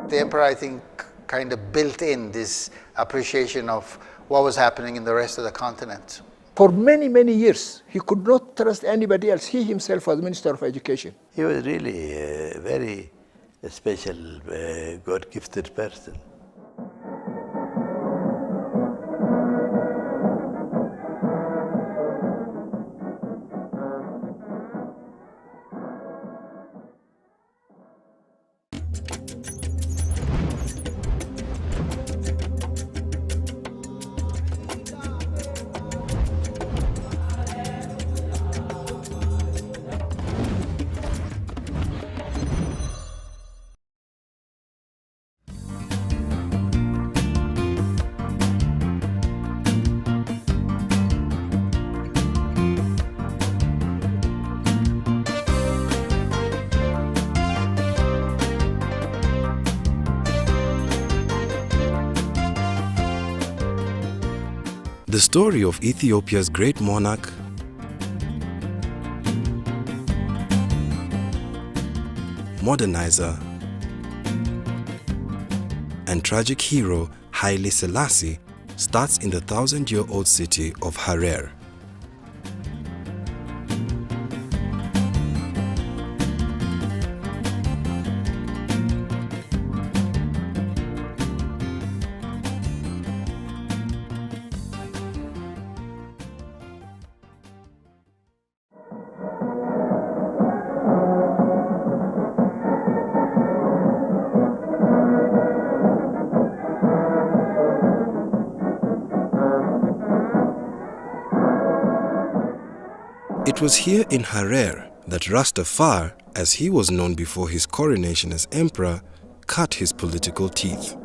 The emperor, I think, kind of built in this appreciation of what was happening in the rest of the continent. For many, many years, he could not trust anybody else. He himself was Minister of Education. He was really a very special, God-gifted person. The story of Ethiopia's great monarch, modernizer, and tragic hero Haile Selassie starts in the 1,000-year-old city of Harar. It was here in Harar that Rastafari, as he was known before his coronation as emperor, cut his political teeth.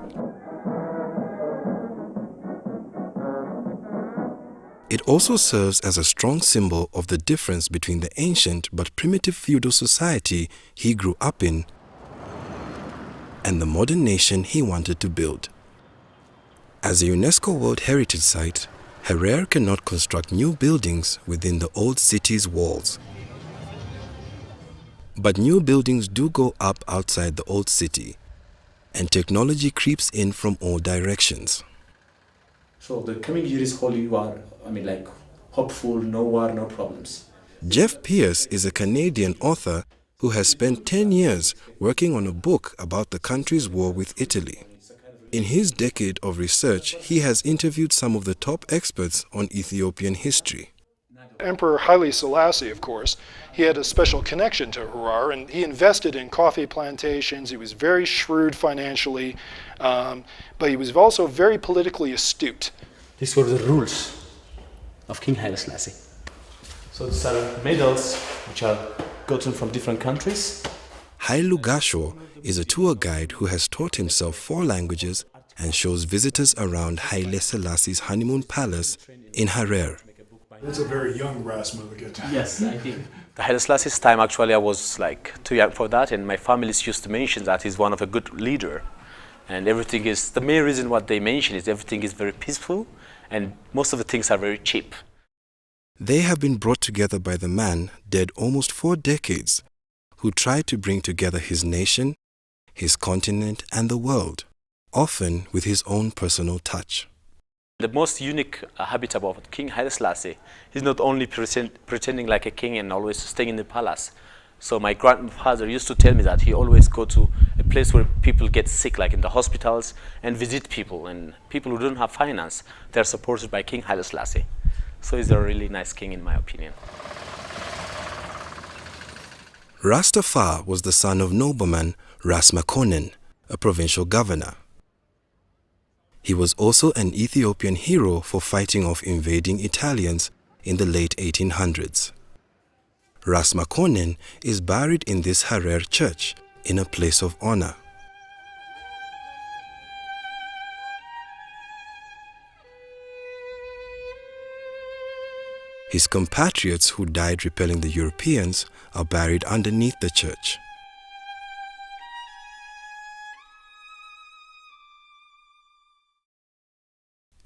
It also serves as a strong symbol of the difference between the ancient but primitive feudal society he grew up in and the modern nation he wanted to build. As a UNESCO World Heritage Site, Harar cannot construct new buildings within the old city's walls. But new buildings do go up outside the old city, and technology creeps in from all directions. So the coming year is holy war. Hopeful, no war, no problems. Jeff Pierce is a Canadian author who has spent 10 years working on a book about the country's war with Italy. In his decade of research, he has interviewed some of the top experts on Ethiopian history. Emperor Haile Selassie, of course, he had a special connection to Harar, and he invested in coffee plantations. He was very shrewd financially, but he was also very politically astute. These were the rules of King Haile Selassie. So these are medals which are gotten from different countries. Hailu Gasho is a tour guide who has taught himself 4 languages and shows visitors around Haile Selassie's honeymoon palace in Harar. That's a very young Rasma to get to. Yes, I think. The Haile Selassie's time, actually, I was too young for that, and my family used to mention that he's one of a good leader. And everything is, the main reason what they mention is everything is very peaceful, and most of the things are very cheap. They have been brought together by the man, dead almost 4 decades, who tried to bring together his nation, his continent, and the world, often with his own personal touch. The most unique habit about King Haile Selassie, he's not only pretending like a king and always staying in the palace. So my grandfather used to tell me that he always go to a place where people get sick, like in the hospitals, and visit people. And people who don't have finance, they're supported by King Haile Selassie. So he's a really nice king, in my opinion. Rastafari was the son of nobleman Ras Makonnen, a provincial governor. He was also an Ethiopian hero for fighting off invading Italians in the late 1800s. Ras Makonnen is buried in this Harar church in a place of honor. His compatriots who died repelling the Europeans are buried underneath the church.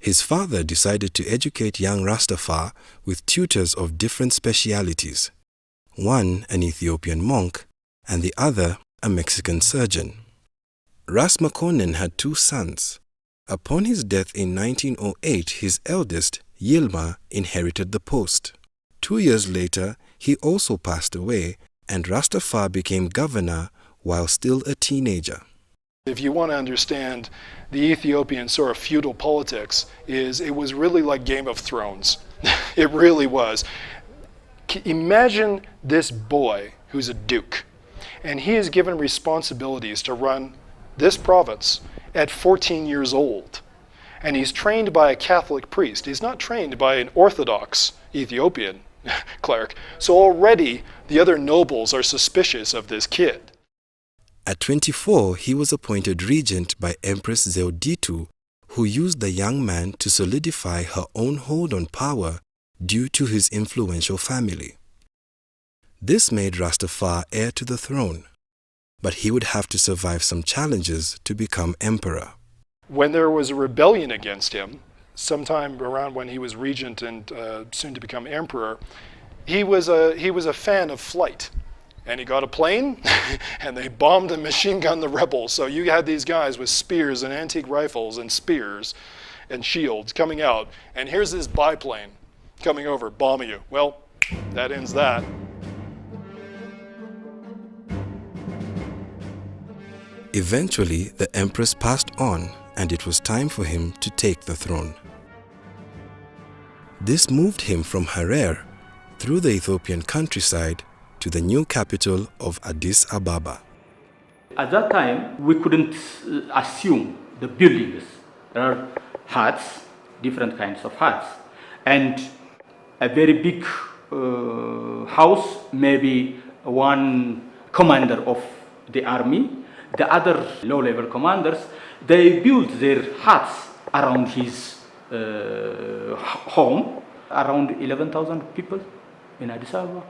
His father decided to educate young Rastafari with tutors of different specialities, one an Ethiopian monk and the other a Mexican surgeon. Ras Makonnen had 2 sons. Upon his death in 1908, his eldest, Yilma, inherited the post. 2 years later, he also passed away, and Rastafari became governor while still a teenager. If you want to understand the Ethiopian sort of feudal politics, it was really like Game of Thrones. It really was. Imagine this boy who's a duke, and he is given responsibilities to run this province at 14 years old. And he's trained by a Catholic priest. He's not trained by an Orthodox Ethiopian cleric. So already the other nobles are suspicious of this kid. At 24, he was appointed regent by Empress Zewditu, who used the young man to solidify her own hold on power due to his influential family. This made Rastafari heir to the throne, but he would have to survive some challenges to become emperor. When there was a rebellion against him, sometime around when he was regent and soon to become emperor, he was a fan of flight. And he got a plane, and they bombed and machine gunned the rebels. So you had these guys with spears and antique rifles and spears and shields coming out. And here's this biplane coming over, bombing you. Well, that ends that. Eventually, the empress passed on, and it was time for him to take the throne. This moved him from Harar through the Ethiopian countryside to the new capital of Addis Ababa. At that time, we couldn't assume the buildings. There are huts, different kinds of huts, and a very big house, maybe one commander of the army. The other low-level commanders, they built their huts around his home, around 11,000 people in Addis Ababa.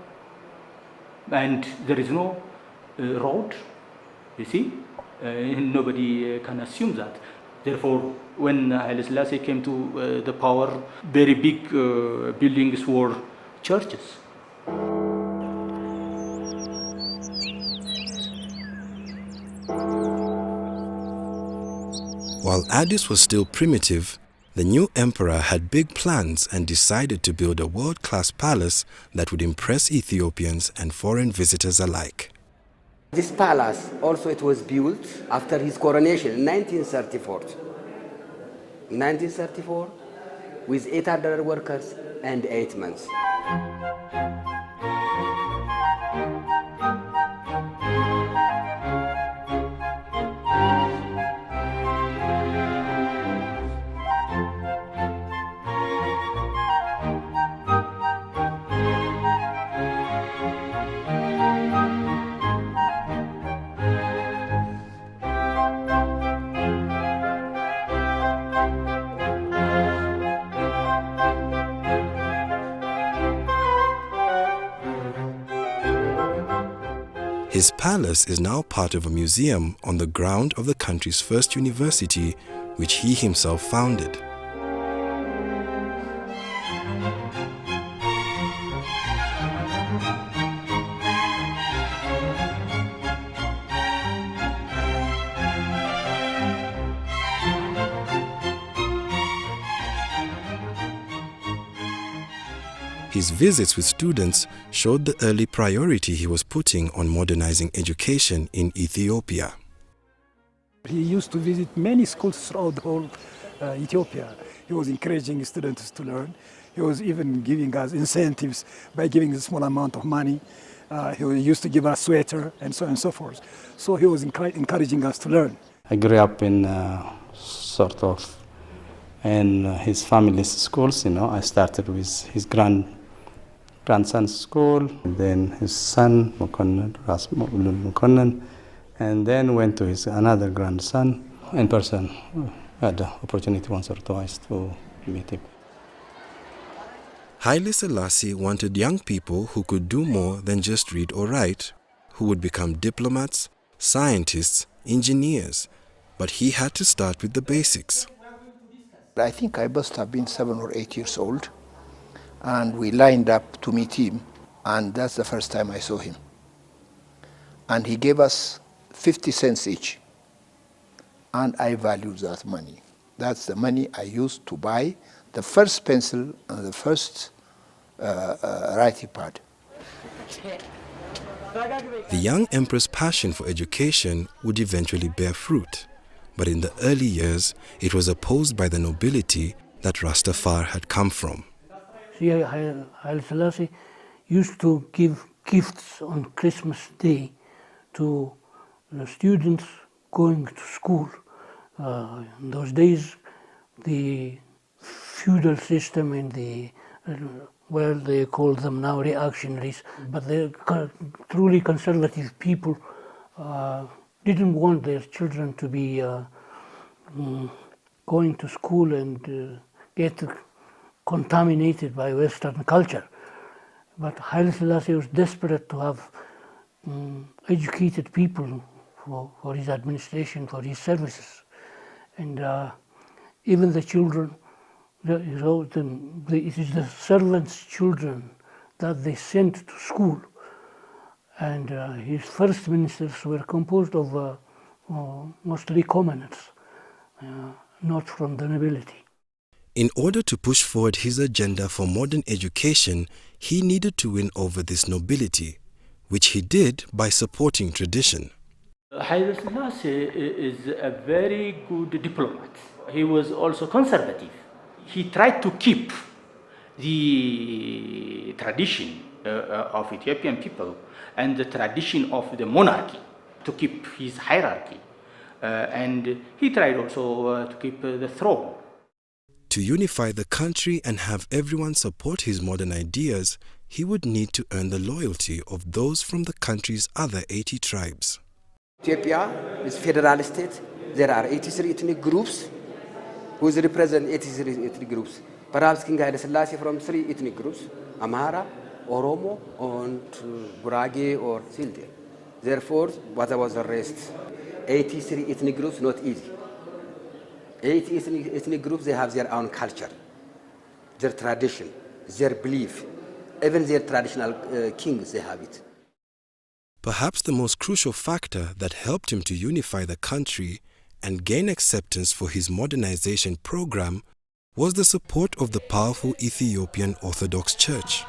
And there is no road, you see. Nobody can assume that. Therefore, when Haile Selassie came to the power, very big buildings were churches. While Addis was still primitive, the new emperor had big plans and decided to build a world-class palace that would impress Ethiopians and foreign visitors alike. This palace also it was built after his coronation in 1934. In 1934, with 800 workers and 8 months. His palace is now part of a museum on the ground of the country's first university, which he himself founded. His visits with students showed the early priority he was putting on modernizing education in Ethiopia. He used to visit many schools throughout the whole Ethiopia. He was encouraging students to learn. He was even giving us incentives by giving a small amount of money. He used to give us sweater and so on and so forth. So he was encouraging us to learn. I grew up in in his family's schools. I started with his grandson's school, and then his son, Ras Makonnen, and then went to his another grandson in person. I had the opportunity once or twice to meet him. Haile Selassie wanted young people who could do more than just read or write, who would become diplomats, scientists, engineers, but he had to start with the basics. I think I must have been 7 or 8 years old, and we lined up to meet him, and that's the first time I saw him. And he gave us 50 cents each. and I value that money. That's the money I used to buy the first pencil and the first writing pad. The young emperor's passion for education would eventually bear fruit, but in the early years it was opposed by the nobility that Rastafari had come from. Jah Yasteseryal Selassie used to give gifts on Christmas Day to the students going to school. In those days, the feudal system in the well, they call them now reactionaries, but the truly conservative people didn't want their children to be going to school and get contaminated by Western culture. But Haile Selassie was desperate to have educated people for his administration, for his services. And even the children, it is the servants' children that they sent to school. And his first ministers were composed of mostly commoners, not from the nobility. In order to push forward his agenda for modern education, he needed to win over this nobility, which he did by supporting tradition. Haile Selassie is a very good diplomat. He was also conservative. He tried to keep the tradition of Ethiopian people and the tradition of the monarchy, to keep his hierarchy. And he tried also to keep the throne. To unify the country and have everyone support his modern ideas, he would need to earn the loyalty of those from the country's other 80 tribes. Ethiopia is a federal state. There are 83 ethnic groups who represent 83 ethnic groups. Perhaps King Haile Selassie from 3 ethnic groups, Amhara, Oromo, and Gurage or Silde. Therefore, what was the rest? 83 ethnic groups, not easy. 80 ethnic groups, they have their own culture, their tradition, their belief. Even their traditional kings, they have it. Perhaps the most crucial factor that helped him to unify the country and gain acceptance for his modernization program was the support of the powerful Ethiopian Orthodox Church.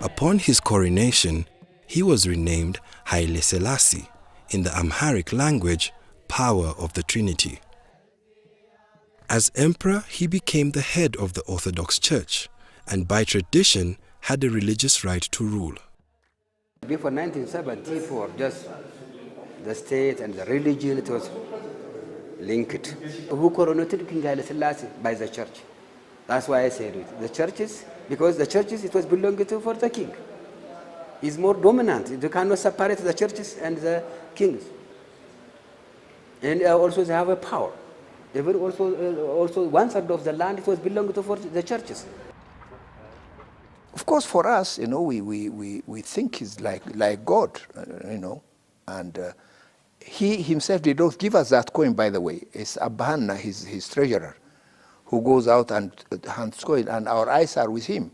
Upon his coronation, he was renamed Haile Selassie, in the Amharic language, Power of the Trinity. As emperor, he became the head of the Orthodox Church, and by tradition had the religious right to rule. Before 1974, just the state and the religion, it was linked. Who coronated King Haile Selassie? By the church. That's why I said it. The churches, because the churches, it was belonging to for the king. He's more dominant. You cannot separate the churches and the kings. And also they have a power. Even also 1/3 of the land, it was belonging to for the churches. Of course, for us, we think he's like God, and he himself did not give us that coin, by the way. It's Abbahanna, his treasurer, who goes out and hands coin, and our eyes are with him.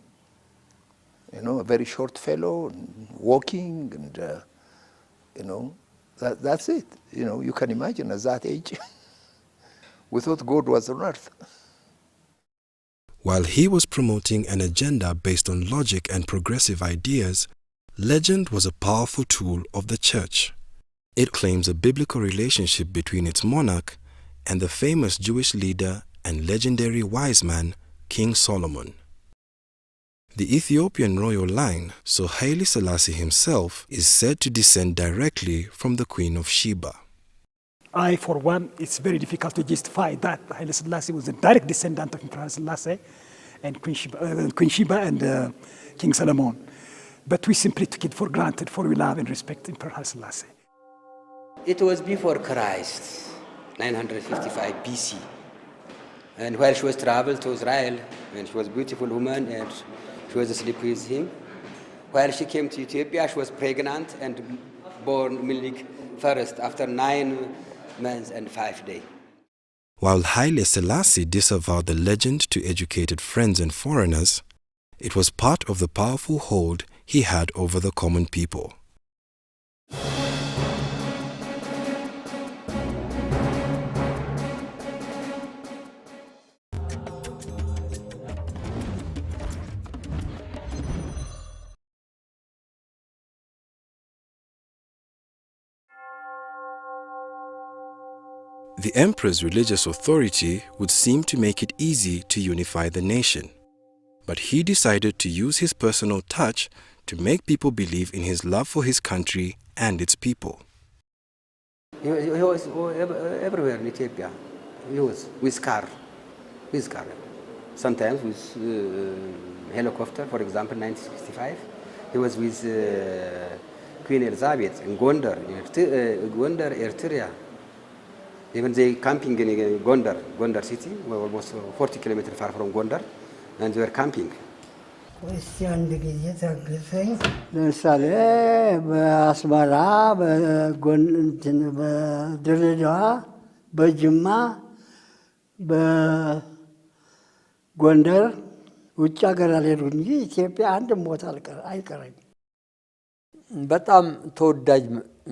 A very short fellow, walking, and that's it. You can imagine at that age, we thought God was on earth. While he was promoting an agenda based on logic and progressive ideas, legend was a powerful tool of the church. It claims a biblical relationship between its monarch and the famous Jewish leader and legendary wise man, King Solomon. The Ethiopian royal line, so Haile Selassie himself, is said to descend directly from the Queen of Sheba. For one, it's very difficult to justify that Haile Selassie was a direct descendant of Emperor Selassie and Queen Sheba and King Solomon. But we simply took it for granted, for we love and respect Emperor Haile Selassie. It was before Christ, 955 BC. And while she was traveled to Israel, and she was a beautiful woman, and she was asleep with him, while she came to Ethiopia, she was pregnant and born Milik first after 9 months and 5 days. While Haile Selassie disavowed the legend to educated friends and foreigners, it was part of the powerful hold he had over the common people. The emperor's religious authority would seem to make it easy to unify the nation, but he decided to use his personal touch to make people believe in his love for his country and its people. He was everywhere in Ethiopia. He was with car. Sometimes with helicopter, for example, 1965. He was with Queen Elizabeth in Gondar, Eritrea. Even they camping in Gondar city, we're almost 40 kilometers far from Gondar, and they were camping. ለምሳሌ በአስመራ፣ በድሬዳዋ፣ በጅማ፣ በጎንደር ውጭ ሀገር አልሄድኩም እንጂ ኢትዮጵያ አንድም ቦታ አይቀረኝም። በጣም ተወዳጅ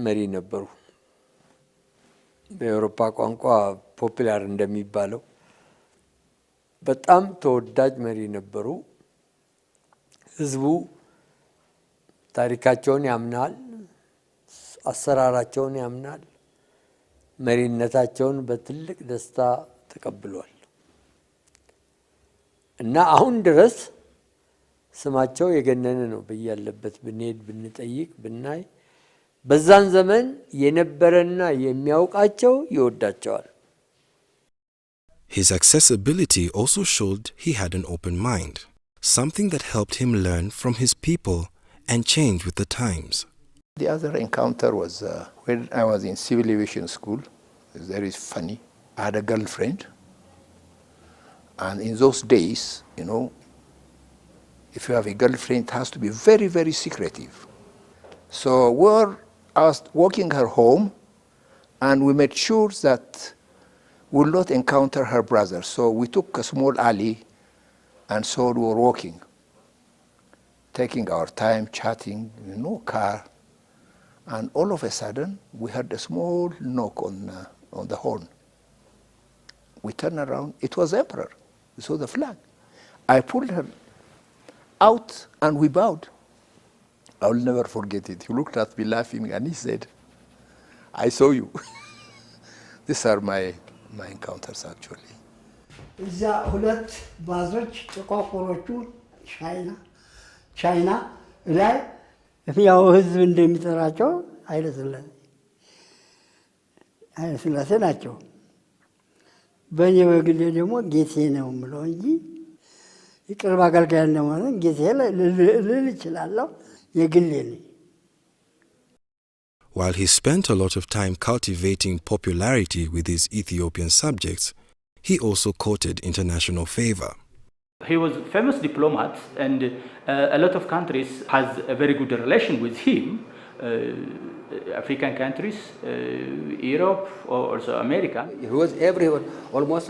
መሪ ነበሩ። በአውሮፓ ቋንቋ ፖፑላር እንደሚባለው በጣም ተወዳጅ መሪ ነበሩ። ህዝቡ ታሪካቸውን ያምናል፣ አሰራራቸውን ያምናል፣ መሪነታቸውን በትልቅ ደስታ ተቀብሏል እና አሁን ድረስ ስማቸው የገነነ ነው። በያለበት ብንሄድ ብንጠይቅ ብናይ በዛን ዘመን የነበረና የሚያውቃቸው ይወዳቸዋል። His accessibility also showed he had an open mind, something that helped him learn from his people and change with the times. The other encounter was when I was in civil aviation school. It's very funny. I had a girlfriend, and in those days, you know, if you have a girlfriend, it has to be very, very secretive. So I was walking her home, and we made sure that we will not encounter her brother. So we took a small alley, and so we were walking, taking our time, chatting, no car. And all of a sudden, we heard a small knock on the horn. We turned around. It was Emperor. We saw the flag. I pulled her out, and we bowed. I will never forget it. He looked at me laughing, and he said, "I saw you." These are my encounters, actually. እዛ ሁለት ባዞች ጥቋቁሮቹ ቻይና ላይ ያው ህዝብ እንደሚጠራቸው ኃይለ ሥላሴ ናቸው። በእኔ በግሌ ደግሞ ጌቴ ነው የምለው እንጂ የቅርብ አገልጋይ እንደሆነ ጌቴ ልል እችላለሁ። የግሌ ነኝ። While he spent a lot of time cultivating popularity with his Ethiopian subjects, he also courted international favor. He was a famous diplomat, and a lot of countries has a very good relation with him. African countries, Europe, or also America. He was everywhere, almost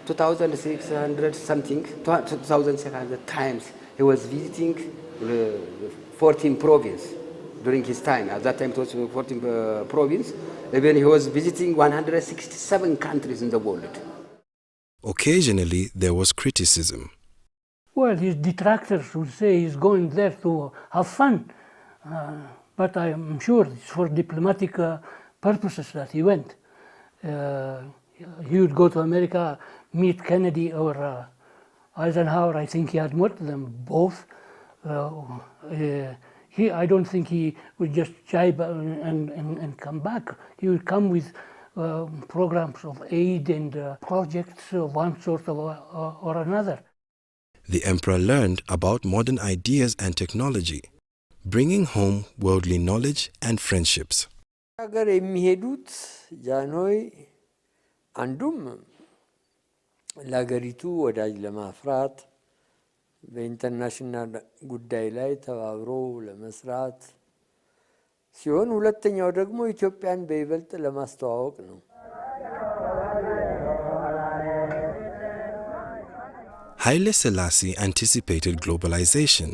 2,600 something, 2,600 times. He was visiting 14 provinces during his time. At that time it was 14 provinces. Even he was visiting 167 countries in the world. Occasionally, there was criticism. Well, his detractors would say he's going there to have fun. But I am sure it's for diplomatic purposes that he went. He would go to America, meet Kennedy or Eisenhower. I think he had met them both. I don't think he would just jibe and come back. He would come with programs of aid and projects of one sort or another. The emperor learned about modern ideas and technology, bringing home worldly knowledge and friendships. ሀገር የሚሄዱት ጃንሆይ አንዱም ለሀገሪቱ ወዳጅ ለማፍራት በኢንተርናሽናል ጉዳይ ላይ ተባብሮ ለመስራት ሲሆን ሁለተኛው ደግሞ ኢትዮጵያን በይበልጥ ለማስተዋወቅ ነው። Haile Selassie anticipated globalization,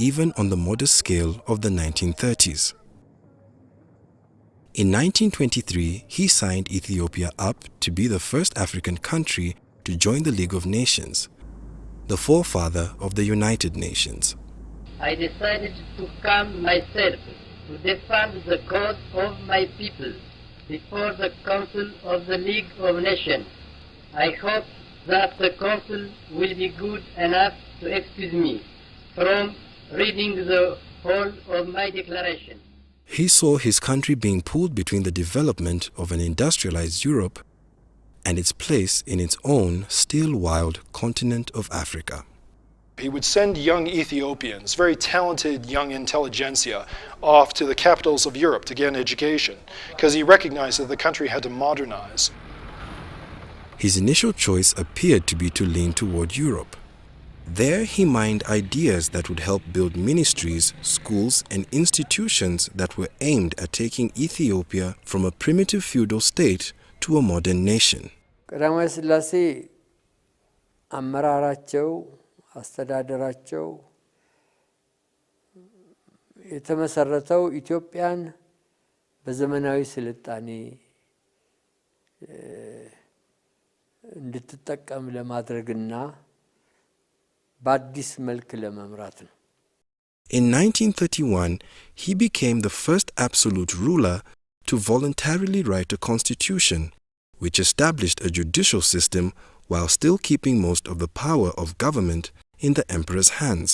even on the modest scale of the 1930s. In 1923, he signed Ethiopia up to be the first African country to join the League of Nations, the forefather of the United Nations. I decided to come myself to defend the cause of my people before the Council of the League of Nations. I hope that the Council will be good enough to excuse me from reading the whole of my declaration. He saw his country being pulled between the development of an industrialized Europe and its place in its own still wild continent of Africa. He would send young Ethiopians, very talented young intelligentsia, off to the capitals of Europe to get an education, because he recognized that the country had to modernize. His initial choice appeared to be to lean toward Europe. There he mined ideas that would help build ministries, schools, and institutions that were aimed at taking Ethiopia from a primitive feudal state to a modern nation. ቀዳማዊ ሥላሴ አመራራቸው አስተዳደራቸው የተመሰረተው ኢትዮጵያን በዘመናዊ ስልጣኔ እንድትጠቀም ለማድረግና በአዲስ መልክ ለመምራት ነው። In 1931, he became the first absolute ruler to voluntarily write a constitution, which established a judicial system while still keeping most of the power of government in the emperor's hands.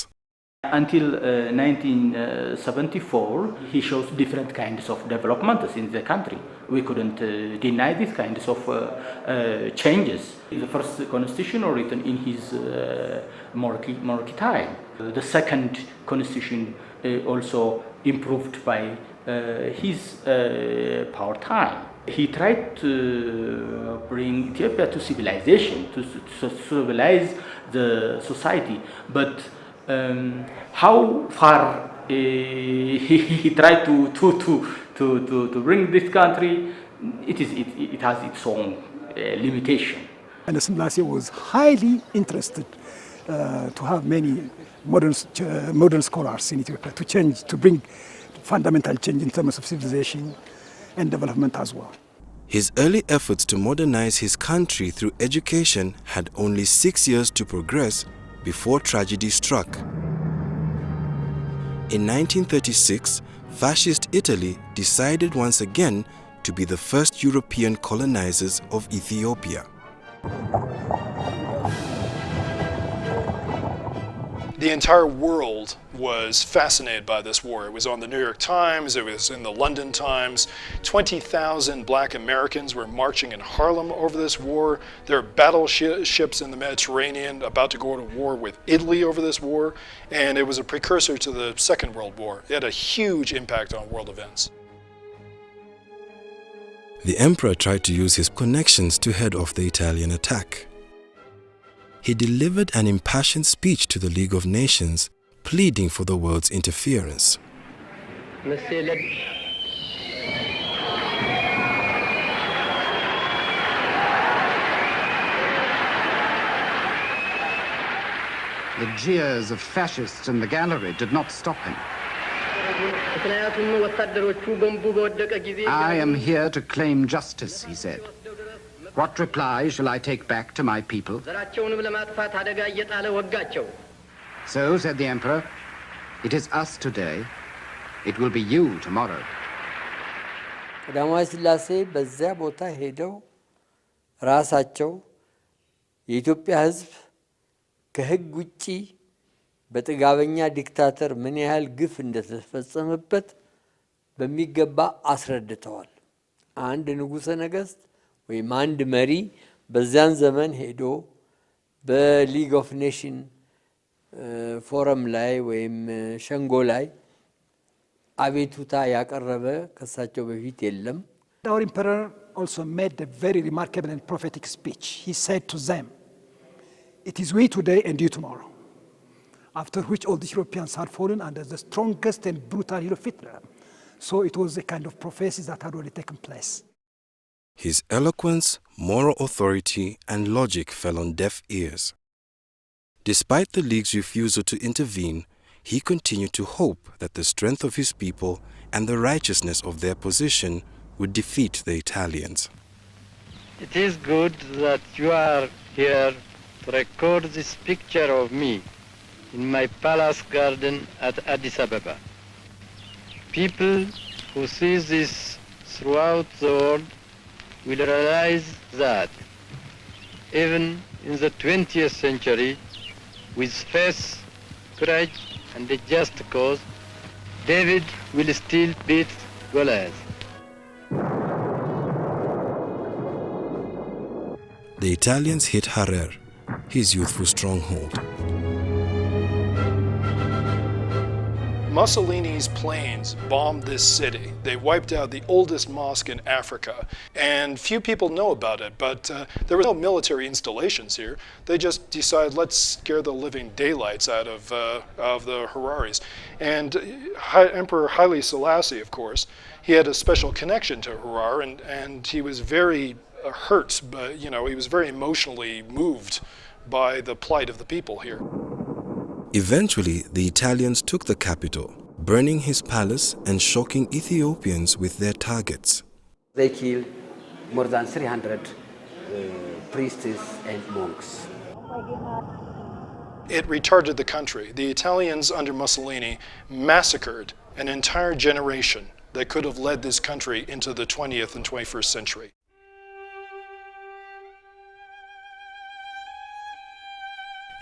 Until 1974, he shows different kinds of developments in the country. We couldn't deny these kinds of changes. The first constitution written in his monarchy time. The second constitution also improved by his power time. He tried to bring Ethiopia to civilization, to civilize the society, but how far he tried to bring this country, it has its own limitation. And Selassie was highly interested to have many modern scholars in Ethiopia to change, to bring fundamental change in terms of civilization and development as well. His early efforts to modernize his country through education had only 6 years to progress before tragedy struck. In 1936, fascist Italy decided once again to be the first European colonizers of Ethiopia. The entire world was fascinated by this war. It was on the New York Times, it was in the London Times. 20,000 black Americans were marching in Harlem over this war. There are battleships in the Mediterranean about to go to war with Italy over this war, and it was a precursor to the Second World War. It had a huge impact on world events. The emperor tried to use his connections to head off the Italian attack. He delivered an impassioned speech to the League of Nations, pleading for the world's interference. The jeers of fascists in the gallery did not stop him. I am here to claim justice, he said. What reply shall I take back to my people? So, said the emperor, it is us today, it will be you tomorrow. ቀዳማዊ ሥላሴ በዚያ ቦታ ሄደው ራሳቸው የኢትዮጵያ ሕዝብ ከሕግ ውጪ በጥጋበኛ ዲክታተር ምን ያህል ግፍ እንደተፈጸመበት በሚገባ አስረድተዋል። አንድ ንጉሠ ነገሥት ወይም አንድ መሪ በዚያን ዘመን ሄዶ በሊግ ኦፍ ኔሽን ፎረም ላይ ወይም ሸንጎ ላይ አቤቱታ ያቀረበ ከሳቸው በፊት የለም። Our emperor also made a very remarkable and prophetic speech. He said to them, it is we today and you tomorrow. After which all the Europeans had fallen under the strongest and brutal heel of Hitler. So it was a kind of prophecy that had already taken place. His eloquence, moral authority, and logic fell on deaf ears. Despite the League's refusal to intervene, he continued to hope that the strength of his people and the righteousness of their position would defeat the Italians. It is good that you are here to record this picture of me in my palace garden at Addis Ababa. People who see this throughout the world will realize that even in the 20th century, with faith, courage, and a just cause, David will still beat Goliath. The Italians hit Harar, his youthful stronghold. Mussolini's planes bombed this city. They wiped out the oldest mosque in Africa, and few people know about it, but there were no military installations here. They just decided, let's scare the living daylights out of the Hararis. And Emperor Haile Selassie, of course, he had a special connection to Harar, and he was very hurt, but he was very emotionally moved by the plight of the people here. Eventually, the Italians took the capital, burning his palace and shocking Ethiopians with their targets. They killed more than 300 priests and monks. It retarded the country. The Italians under Mussolini massacred an entire generation that could have led this country into the 20th and 21st century.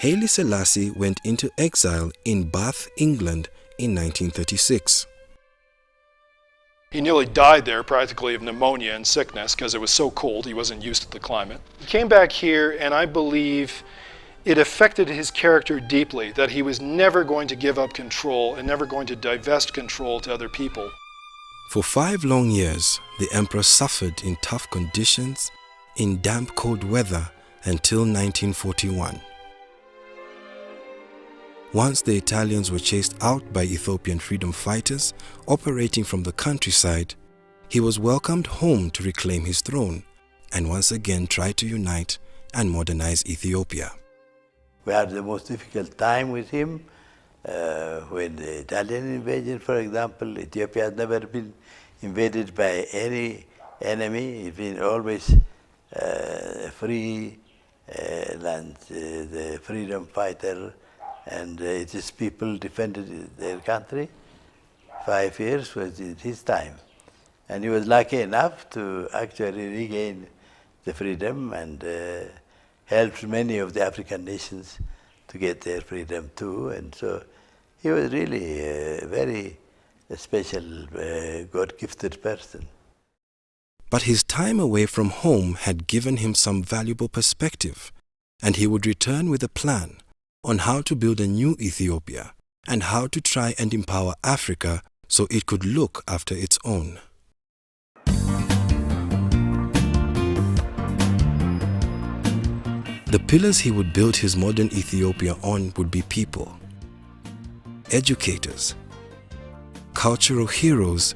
Haile Selassie went into exile in Bath, England in 1936. He nearly died there practically of pneumonia and sickness because it was so cold, he wasn't used to the climate. He came back here, and I believe it affected his character deeply, that he was never going to give up control and never going to divest control to other people. For 5 long years, the emperor suffered in tough conditions, in damp cold weather until 1941. Once the Italians were chased out by Ethiopian freedom fighters operating from the countryside, he was welcomed home to reclaim his throne and once again try to unite and modernize Ethiopia. We had the most difficult time with him when the Italian invasion, for example. Ethiopia has never been invaded by any enemy. It's been always a free land, the freedom fighter, and its people defended their country. 5 years was his time. And he was lucky enough to actually regain the freedom and helped many of the African nations to get their freedom too. And so he was really a very special, God-gifted person. But his time away from home had given him some valuable perspective, and he would return with a plan on how to build a new Ethiopia and how to try and empower Africa so it could look after its own. The pillars he would build his modern Ethiopia on would be people, educators, cultural heroes,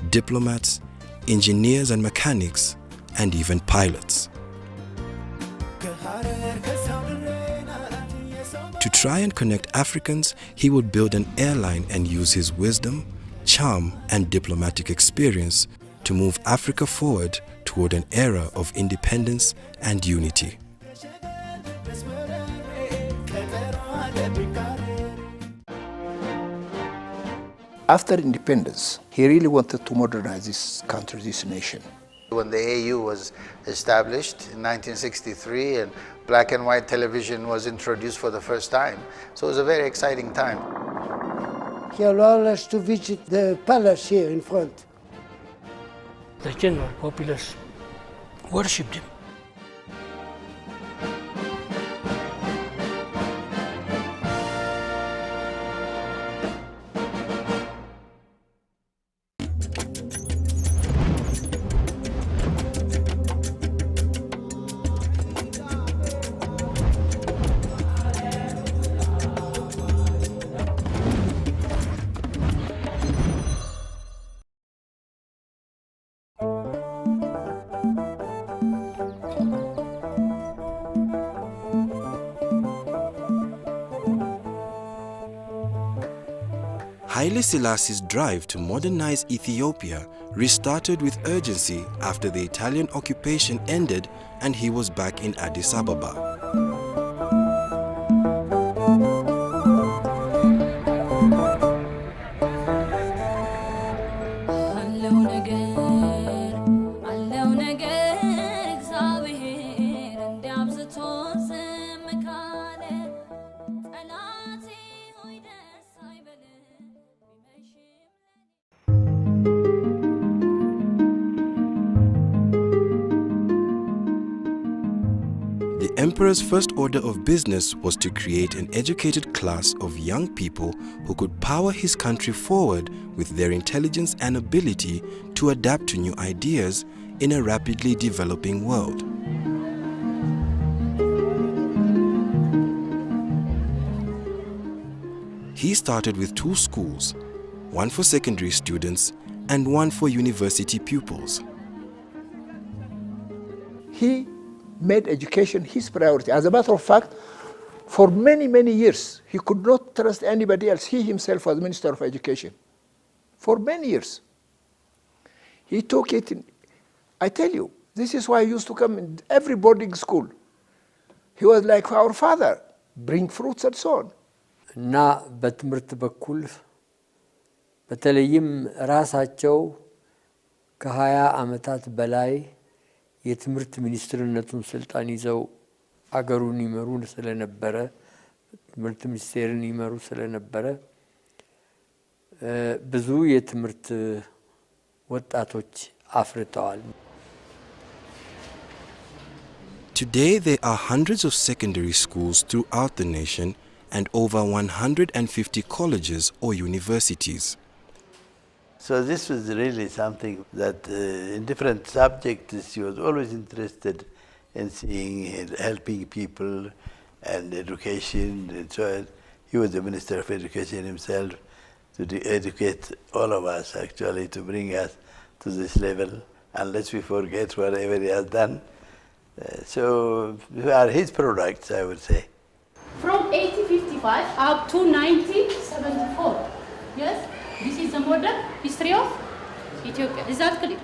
diplomats, engineers and mechanics, and even pilots. To try and connect Africans, he would build an airline and use his wisdom, charm, and diplomatic experience to move Africa forward toward an era of independence and unity. After independence, he really wanted to modernize this country, this nation. When the AU was established in 1963 and black and white television was introduced for the first time, so it was a very exciting time. He allowed us to visit the palace here in front. The general populace worshipped him. Haile Selassie's drive to modernize Ethiopia restarted with urgency after the Italian occupation ended and he was back in Addis Ababa. emperor's first order of business was to create an educated class of young people who could power his country forward with their intelligence and ability to adapt to new ideas in a rapidly developing world. He started with 2 schools, one for secondary students and one for university pupils. He made education his priority. As a matter of fact, for many, many years, he could not trust anybody else. He himself was Minister of Education. For many years. He took it in, I tell you, this is why he used to come in every boarding school. He was like our father, bring fruits and so on. እና በትምህርት በኩል በተለይም ራሳቸው ከ20 ዓመታት በላይ የትምህርት ሚኒስትርነቱን ስልጣን ይዘው አገሩን ይመሩ ስለነበረ ትምህርት ሚኒስቴርን ይመሩ ስለነበረ ብዙ የትምህርት ወጣቶች አፍርተዋል። Today there are hundreds of secondary schools throughout the nation and over 150 colleges or universities. So this was really something that in different subjects he was always interested in seeing, helping people and education and so on. He was the Minister of Education himself to educate all of us actually, to bring us to this level, unless we forget whatever he has done. So we are his products, I would say. From 1855 up to 1974, yes? This is the modern history of Ethiopia. Is that clear?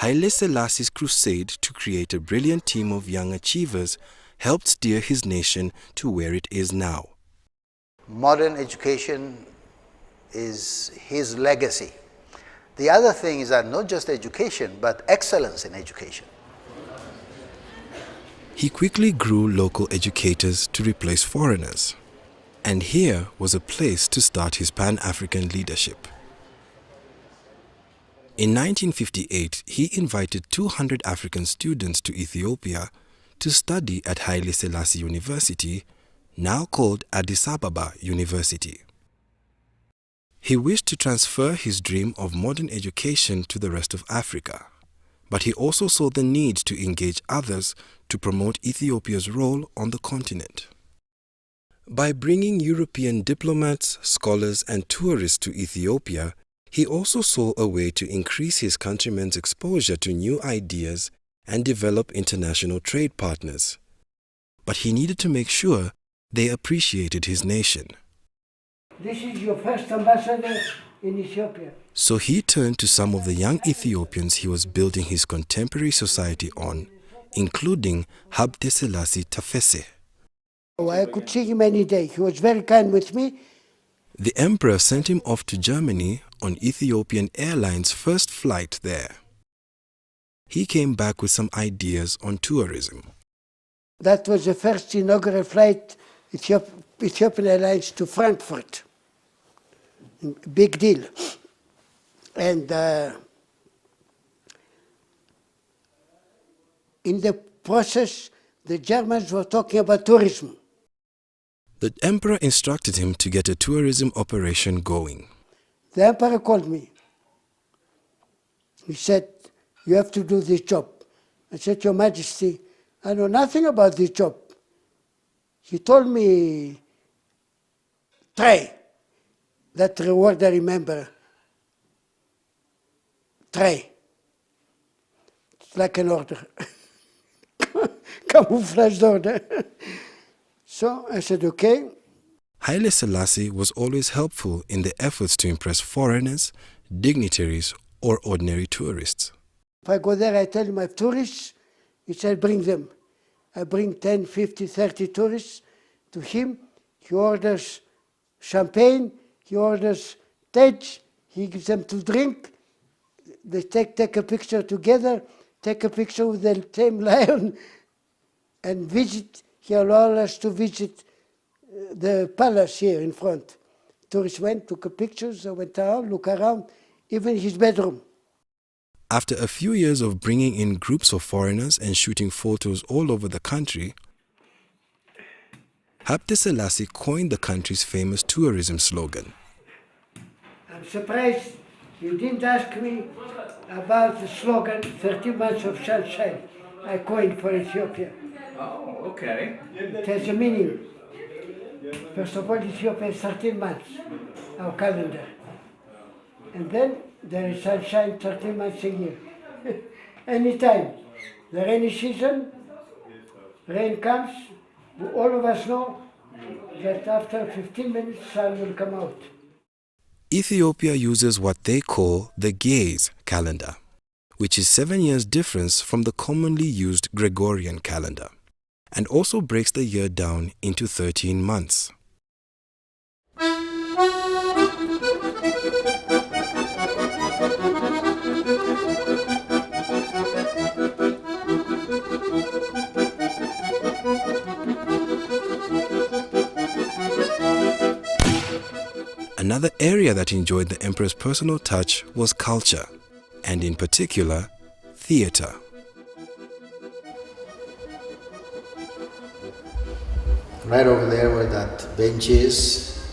Haile Selassie's crusade to create a brilliant team of young achievers helped steer his nation to where it is now. Modern education is his legacy. The other thing is that not just education, but excellence in education. He quickly grew local educators to replace foreigners. And here was a place to start his Pan-African leadership. In 1958, he invited 200 African students to Ethiopia to study at Haile Selassie University, now called Addis Ababa University. He wished to transfer his dream of modern education to the rest of Africa, but he also saw the need to engage others to promote Ethiopia's role on the continent. By bringing European diplomats, scholars and tourists to Ethiopia, he also saw a way to increase his countrymen's exposure to new ideas and develop international trade partners. But he needed to make sure they appreciated his nation. This is your first ambassador in Ethiopia. So he turned to some of the young Ethiopians he was building his contemporary society on, including Habte Selassie Tafese. Oh, I could see him any day. He was very kind with me. The emperor sent him off to Germany on Ethiopian Airlines' first flight there. He came back with some ideas on tourism. That was the first inaugural flight, Ethiopian Airlines to Frankfurt. Big deal. And in the process, the Germans were talking about tourism. The emperor instructed him to get a tourism operation going. The emperor called me. He said, you have to do this job. I said, Your Majesty, I know nothing about this job. He told me, try. That reward I remember. Try. It's like an order. Camouflaged order. So I said, okay. Haile Selassie was always helpful in the efforts to impress foreigners, dignitaries, or ordinary tourists. If I go there, I tell him I have tourists. He said, bring them. I bring 10, 50, 30 tourists to him. He orders champagne. He orders tej. He gives them to drink. They take a picture together, take a picture with the same lion, and visit. He allowed us to visit the palace here in front. Tourists went, took pictures, they went around, look around, even his bedroom. After a few years of bringing in groups of foreigners and shooting photos all over the country, Haile Selassie coined the country's famous tourism slogan. I'm surprised you didn't ask me about the slogan 30 months of sunshine I coined for Ethiopia. Oh, okay. It has a meaning. First of all, Ethiopia is 13 months, our calendar. And then there is sunshine 13 months a year. Anytime. The rainy season, rain comes, all of us know that after 15 minutes, sun will come out. Ethiopia uses what they call the Gaze calendar, which is 7 years difference from the commonly used Gregorian calendar, and also breaks the year down into 13 months. Another area that enjoyed the emperor's personal touch was culture, and in particular, theater. Right over there where that bench is,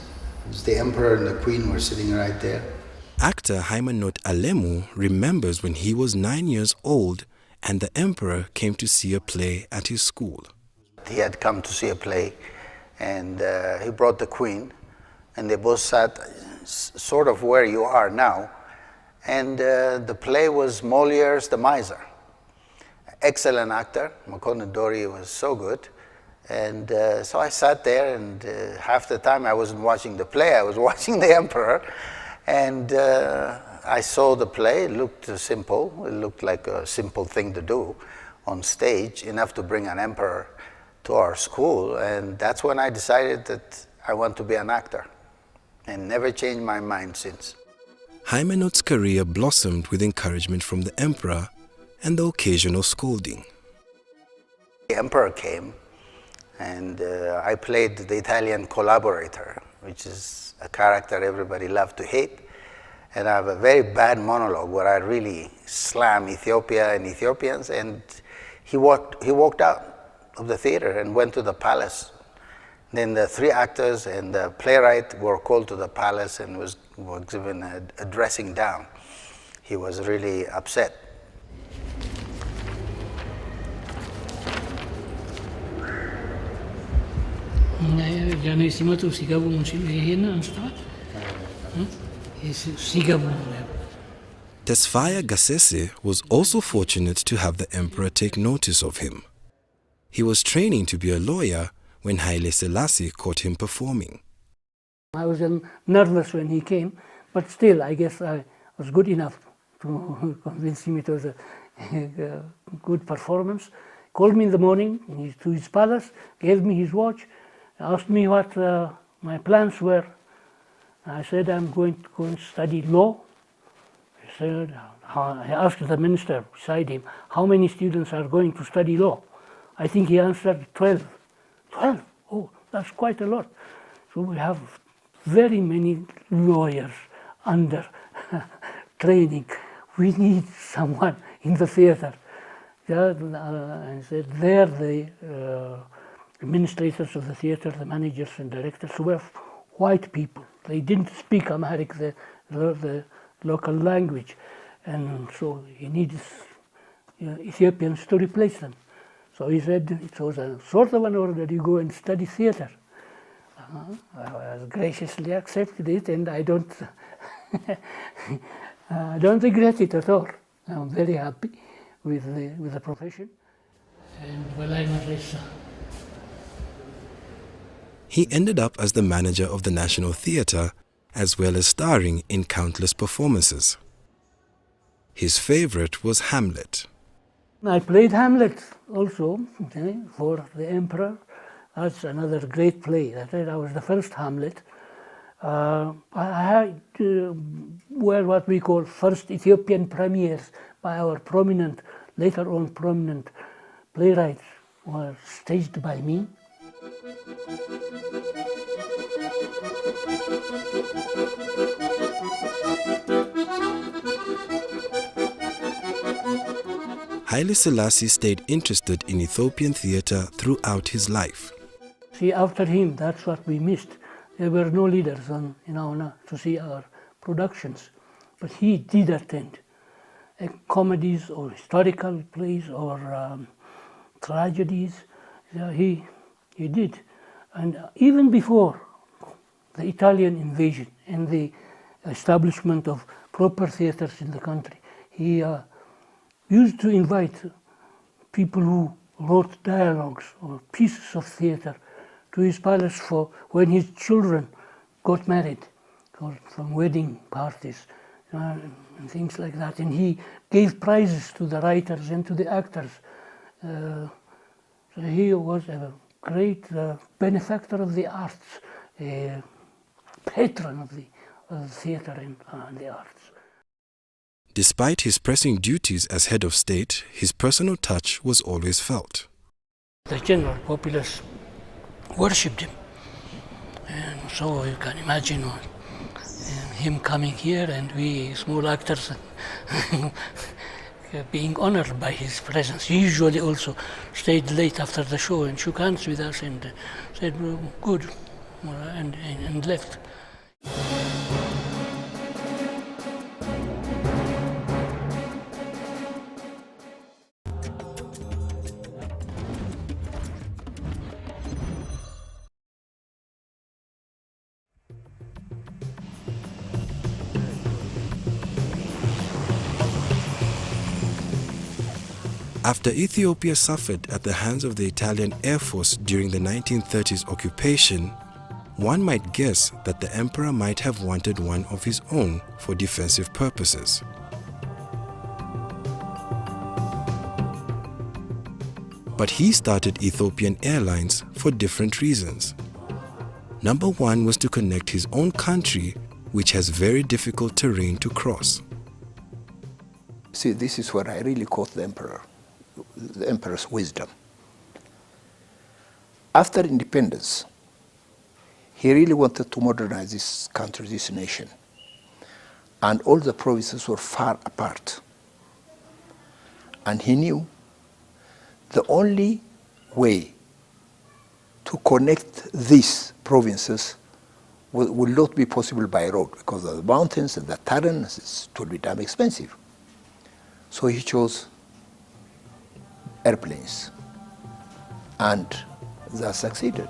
the emperor and the queen were sitting right there. Actor Haimanot Alemu remembers when he was 9 years old and the emperor came to see a play at his school. He had come to see a play, and he brought the queen, and they both sat sort of where you are now. And the play was Molière's The Miser. Excellent actor. Makone Dori was so good. And so I sat there, and half the time I wasn't watching the play, I was watching the emperor. And I saw the play. It looked simple. It looked like a simple thing to do on stage, enough to bring an emperor to our school. And that's when I decided that I want to be an actor, and never changed my mind since. Haimanot's career blossomed with encouragement from the emperor and the occasional scolding. The emperor came, and I played the Italian collaborator, which is a character everybody loved to hate. And I have a very bad monologue where I really slam Ethiopia and Ethiopians, and he walked out of the theater and went to the palace. Then the 3 actors and the playwright were called to the palace and were given a dressing down. He was really upset. Tesfaye Gasese was also fortunate to have the emperor take notice of him. He was training to be a lawyer when Haile Selassie caught him performing. I was nervous when he came, but still I guess I was good enough to convince him it was a good performance. Called me in the morning to his palace, gave me his watch, asked me what my plans were. I said I'm going to go and study law. He said, I asked the minister beside him, how many students are going to study law? I think he answered 12. 12? Oh, that's quite a lot. So we have very many lawyers under training. We need someone in the theater. I said, they're the administrators of the theater, the managers and directors were white people. They didn't speak Amharic, the local language. And so he needs Ethiopians to replace them. So he said it was a sort of an order, you go and study theater. I graciously accepted it, and I don't, I don't regret it at all. I'm very happy with the profession. And well, I'm a racer. He ended up as the manager of the National Theatre, as well as starring in countless performances. His favorite was Hamlet. I played Hamlet also for the Emperor. That's another great play. I was the first Hamlet. I had were what we call first Ethiopian premieres by our prominent, later on prominent playwrights, were staged by me. Haile Selassie stayed interested in Ethiopian theatre throughout his life. See, after him, that's what we missed. There were no leaders on, to see our productions. But he did attend comedies or historical plays or tragedies. He did. And even before the Italian invasion and the establishment of proper theaters in the country, he used to invite people who wrote dialogues or pieces of theater to his palace for when his children got married, or from wedding parties and things like that. And he gave prizes to the writers and to the actors. So he was a great benefactor of the arts, a patron of the theater and the arts. Despite his pressing duties as head of state, his personal touch was always felt. The general populace worshipped him. And so you can imagine him coming here and we small actors being honored by his presence. He usually also stayed late after the show and shook hands with us and said, good, and left. After Ethiopia suffered at the hands of the Italian Air Force during the 1930s occupation, one might guess that the emperor might have wanted one of his own for defensive purposes. But he started Ethiopian Airlines for different reasons. Number one was to connect his own country, which has very difficult terrain to cross. See, this is where I really caught the emperor's wisdom. After independence, he really wanted to modernize this country, this nation. And all the provinces were far apart. And he knew the only way to connect these provinces will not be possible by road because of the mountains and the terrain, it will be damn expensive. So he chose airplanes, and that succeeded.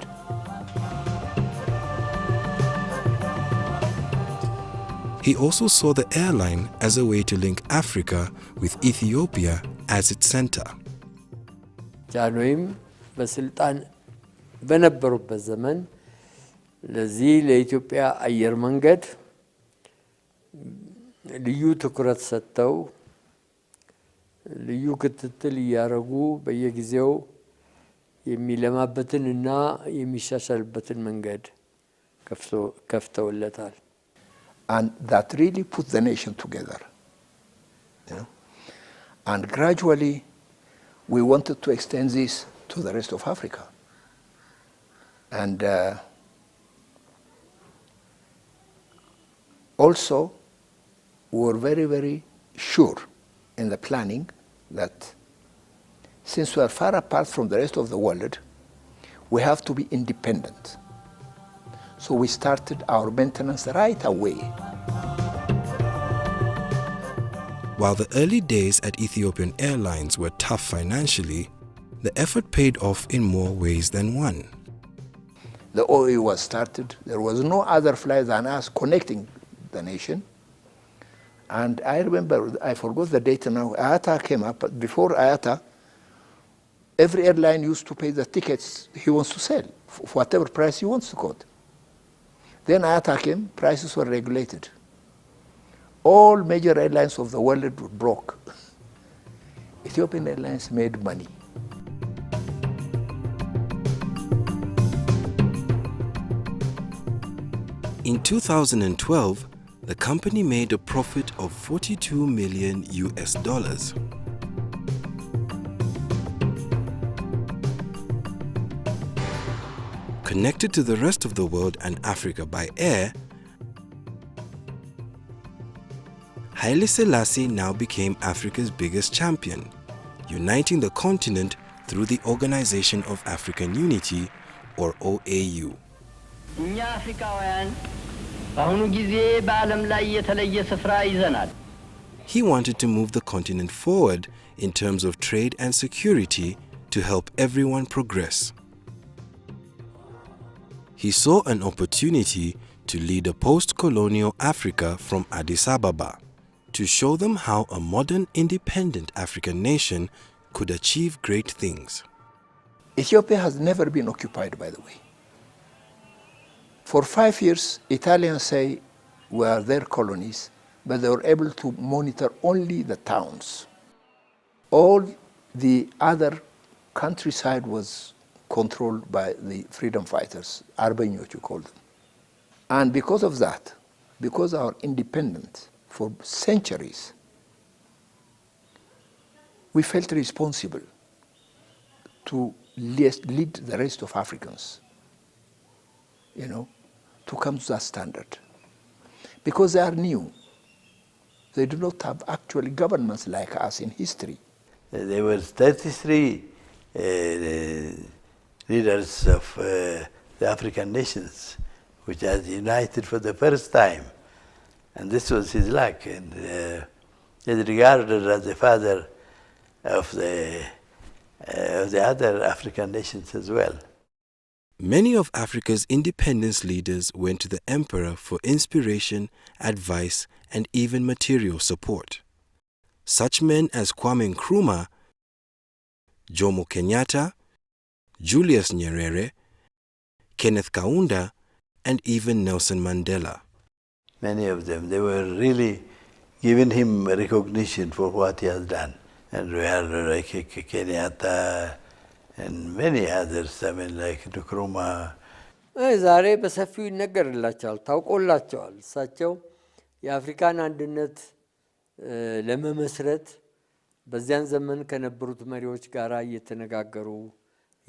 He also saw the airline as a way to link Africa with Ethiopia as its center. ጃንሆይም በስልጣን በነበሩበት ዘመን ለዚህ ለኢትዮጵያ አየር መንገድ ልዩ ትኩረት ሰጥተው ልዩ ክትትል ያረጉ በየጊዜው የሚለማበትንና የሚሻሻልበትን መንገድ ከፍተውለታል. And that really put the nation together. And gradually we wanted to extend this to the rest of Africa. And also we were very, very sure in the planning that since we are far apart from the rest of the world, we have to be independent. So we started our maintenance right away. While the early days at Ethiopian Airlines were tough financially, the effort paid off in more ways than one. The OA was started. There was no other flight than us connecting the nation. And I remember, I forgot the date now, IATA came up. Before IATA, every airline used to pay the tickets he wants to sell, for whatever price he wants to quote. Then IATA came, prices were regulated. All major airlines of the world were broke. Ethiopian Airlines made money. In 2012, the company made a profit of $42 million. Connected to the rest of the world and Africa by air, Haile Selassie now became Africa's biggest champion, uniting the continent through the Organization of African Unity, or OAU. እኛ አፍሪካውያን በአሁኑ ጊዜ በዓለም ላይ የተለየ ስፍራ ይዘናል። He wanted to move the continent forward in terms of trade and security to help everyone progress. He saw an opportunity to lead a post-colonial Africa from Addis Ababa, to show them how a modern independent African nation could achieve great things. Ethiopia has never been occupied, by the way. For 5 years, Italians say were their colonies, but they were able to monitor only the towns. All the other countryside was controlled by the freedom fighters, Arbenyot you call them. And because of that, because our independence for centuries, we felt responsible to lead the rest of Africans, to come to that standard. Because they are new. They do not have actually governments like us in history. There were 33 leaders of the African nations, which are united for the first time. And this was his luck. And he's regarded as the father of the other African nations as well. Many of Africa's independence leaders went to the emperor for inspiration, advice, and even material support. Such men as Kwame Nkrumah, Jomo Kenyatta, Julius Nyerere, Kenneth Kaunda, and even Nelson Mandela. Many of them, they were really giving him recognition for what he has done. And we had like Kenyatta and many others, like Nkrumah. ዛሬ በሰፊው ይነገርላቸዋል፣ ታውቆላቸዋል። እሳቸው የአፍሪካን አንድነት ለመመስረት በዚያን ዘመን ከነበሩት መሪዎች ጋር እየተነጋገሩ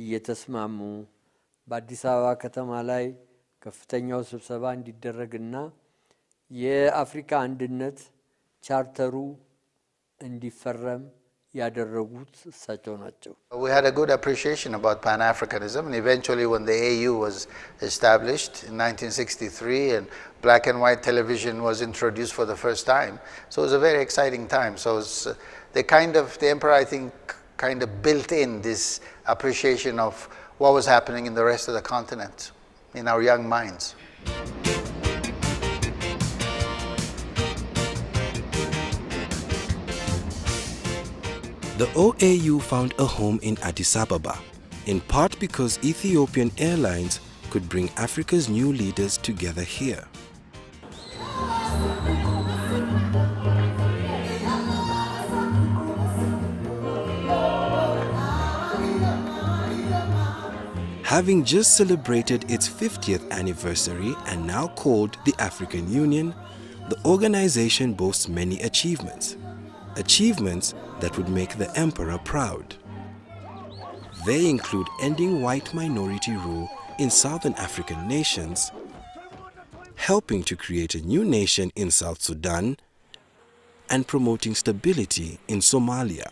እየተስማሙ በአዲስ አበባ ከተማ ላይ ከፍተኛው ስብሰባ እንዲደረግና የአፍሪካ አንድነት ቻርተሩ እንዲፈረም ያደረጉት እሳቸው ናቸው። We had a good appreciation about Pan-Africanism, and eventually when the AU was established in 1963 and black and white television was introduced for the first time, so it was a very exciting time. So it's, the emperor, I think, kind of built in this appreciation of what was happening in the rest of the continent in our young minds. The OAU found a home in Addis Ababa, in part because Ethiopian Airlines could bring Africa's new leaders together here. Having just celebrated its 50th anniversary and now called the African Union, the organization boasts many achievements. Achievements that would make the emperor proud. They include ending white minority rule in southern African nations, helping to create a new nation in South Sudan, and promoting stability in Somalia.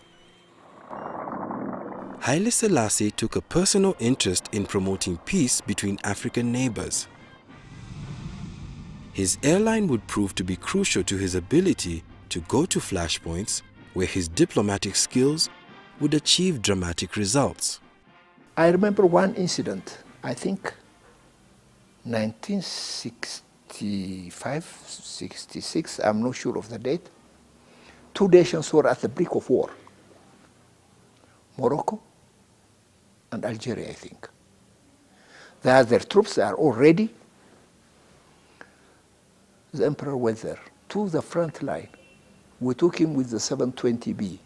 Haile Selassie took a personal interest in promoting peace between African neighbors. His airline would prove to be crucial to his ability to go to flashpoints where his diplomatic skills would achieve dramatic results. I remember one incident, I think 1965, 66, I'm not sure of the date. Two nations were at the brink of war. Morocco and Algeria, I think. They had their troops, they are all ready. The emperor went there to the front line. We took him with the 720B.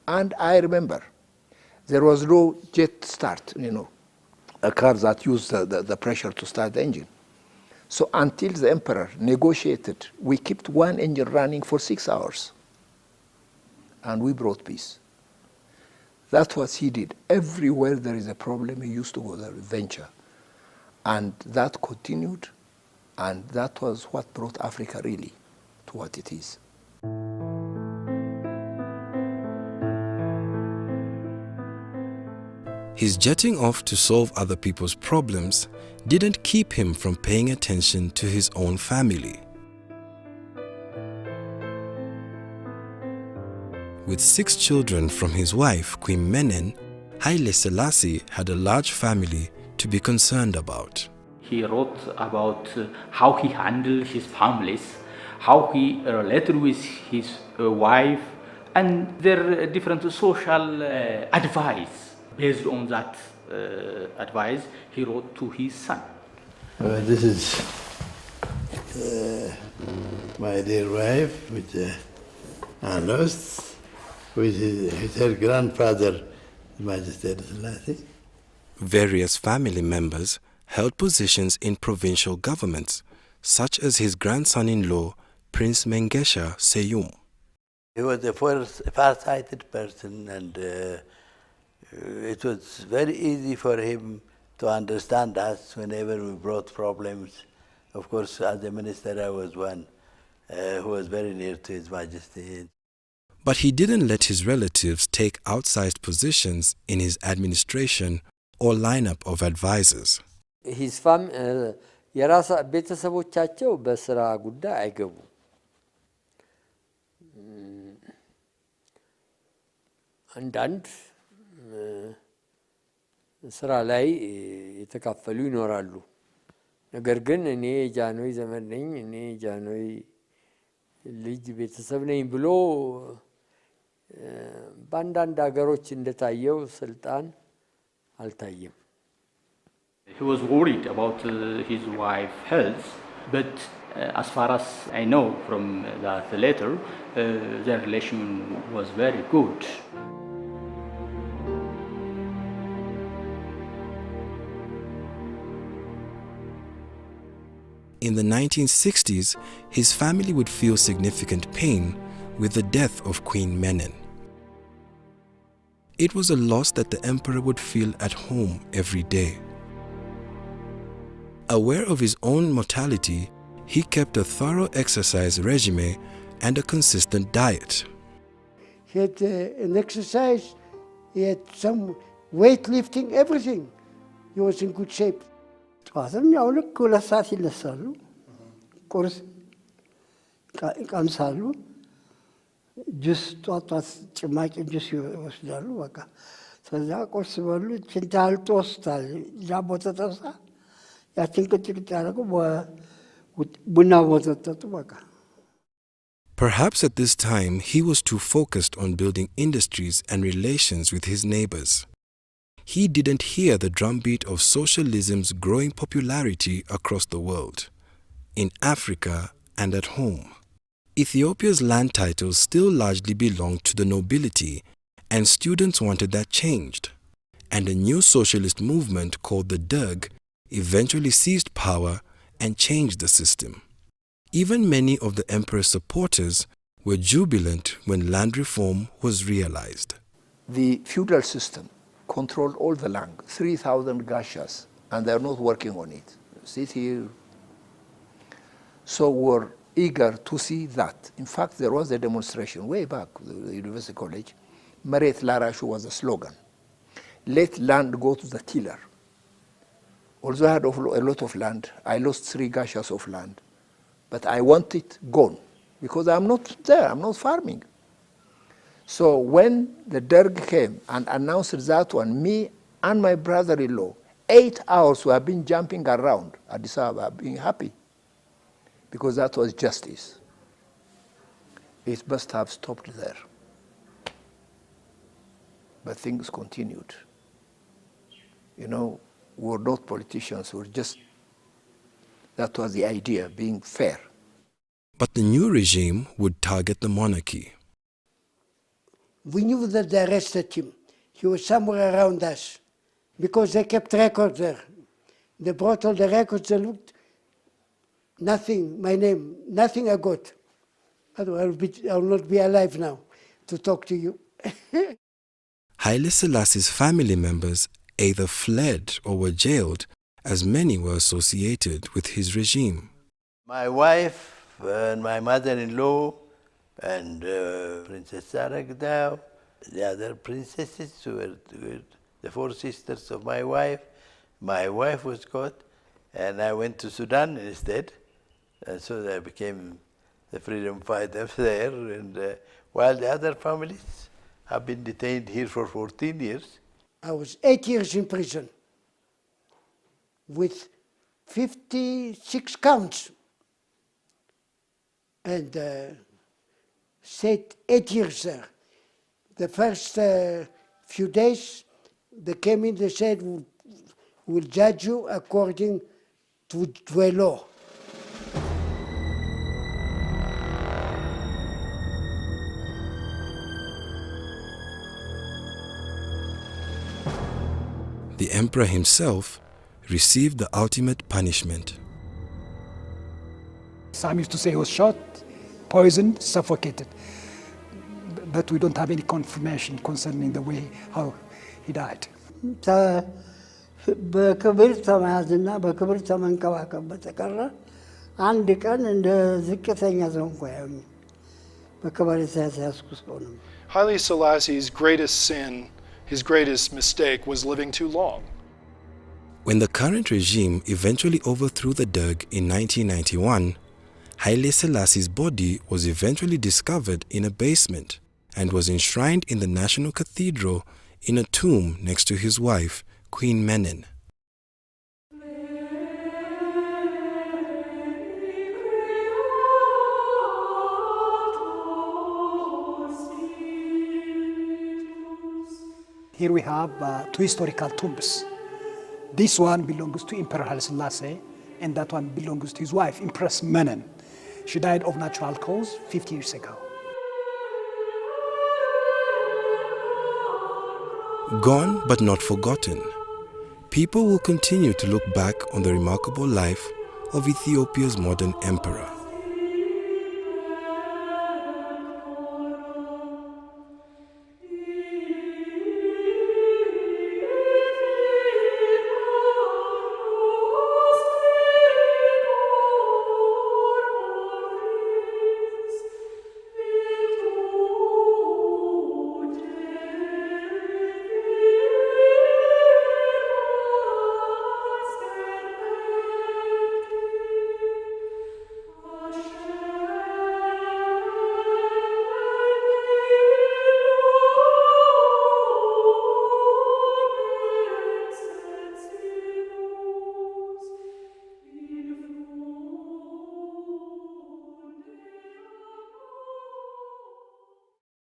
And I remember there was no jet start, a car that used the pressure to start the engine. So until the emperor negotiated, we kept one engine running for 6 hours. And we brought peace. That's what he did. Everywhere there is a problem, he used to go there with venture. And that continued, and that was what brought Africa really to what it is. His jetting off to solve other people's problems didn't keep him from paying attention to his own family. With 6 children from his wife, Queen Menen, Haile Selassie had a large family to be concerned about. He wrote about how he handled his families, how he related with his wife, and their different social advice. Based on that advice, he wrote to his son. This is my dear wife with Anos, with her grandfather, Majesty Selassie. Various family members held positions in provincial governments, such as his grandson-in-law, Prince Mengesha Seyum. He was a far-sighted person, and it was very easy for him to understand us whenever we brought problems. Of course, as a minister, I was one who was very near to His Majesty. But he didn't let his relatives take outsized positions in his administration or lineup of advisors. His ቤተሰቦቻቸው በስራ ጉዳይ አይገቡም። አንዳንድ ስራ ላይ የተካፈሉ ይኖራሉ። ነገር ግን እኔ ጃኖይ ዘመን ነኝ፣ እኔ ጃኖይ ልጅ ቤተሰብ ነኝ ብሎ በአንዳንድ ሀገሮች እንደታየው ስልጣን አልታየም። He was worried about his wife's health, but as far as I know from that letter, their relation was very good. In the 1960s, his family would feel significant pain with the death of Queen Menen. It was a loss that the emperor would feel at home every day. Aware of his own mortality, he kept a thorough exercise regime and a consistent diet. He had an exercise, he had some weightlifting, everything. He was in good shape. ጠዋትም ያው ልክ 2 ሰዓት ይነሳሉ፣ ቁርስ ይቀምሳሉ፣ ጁስ ጧት ጭማቂ ጁስ ይወስዳሉ። በቃ ከዛ ቁርስ በሉ፣ ችንታል ጦስታል ዳቦ ተጠብሳ ያችን ቅጭቅጭ ያደረጉ ቡና ወተጠጡ በቃ። Perhaps at this time he was too focused on building industries and relations with his neighbors. He didn't hear the drumbeat of socialism's growing popularity across the world, in Africa and at home. Ethiopia's land titles still largely belonged to the nobility, and students wanted that changed. And a new socialist movement called the Derg eventually seized power and changed the system. Even many of the emperor's supporters were jubilant when land reform was realized. The feudal system controlled all the land, 3,000 gashas, and they're not working on it. Sit here. So we're eager to see that. In fact, there was a demonstration way back, the University College. Meret Larashu was a slogan. Let land go to the tiller. Although I had a lot of land, I lost 3 gashas of land. But I want it gone, because I'm not there, I'm not farming. So when the Derg came and announced that one, me and my brother-in-law, 8 hours we have been jumping around Addis Ababa, being happy, because that was justice. It must have stopped there. But things continued. You know, we're not politicians, we're just, that was the idea, being fair. But the new regime would target the monarchy. We knew that they arrested him. He was somewhere around us, because they kept records there. They brought all the records, they looked, nothing, my name, nothing I got. I will not be alive now to talk to you. Haile Selassie's family members either fled or were jailed, as many were associated with his regime. My wife and my mother-in-law and Princess Saragdao, the other princesses were the 4 sisters of my wife. My wife was caught, and I went to Sudan instead. And so I became the freedom fighter there. And while the other families have been detained here for 14 years. I was 8 years in prison with 56 counts. And stayed 8 years there. The first few days, they came in, they said, we'll judge you according to a law. The emperor himself received the ultimate punishment. Some used to say he was shot, poisoned, suffocated. But we don't have any confirmation concerning the way how he died. በክብር ተመያዝና በክብር ተመንከባከብ በተቀረ አንድ ቀን እንደ ዝቅተኛ ሰው እንኳ ያዩኝ በክብር የተያዝኩ ሰው ነው። Haile Selassie's greatest sin, his greatest mistake, was living too long. When the current regime eventually overthrew the Derg in 1991, Haile Selassie's body was eventually discovered in a basement and was enshrined in the National Cathedral in a tomb next to his wife, Queen Menen. Here we have 2 historical tombs. This one belongs to Emperor Haile Selassie, and that one belongs to his wife, Empress Menen. She died of natural cause 50 years ago. Gone but not forgotten, people will continue to look back on the remarkable life of Ethiopia's modern emperor.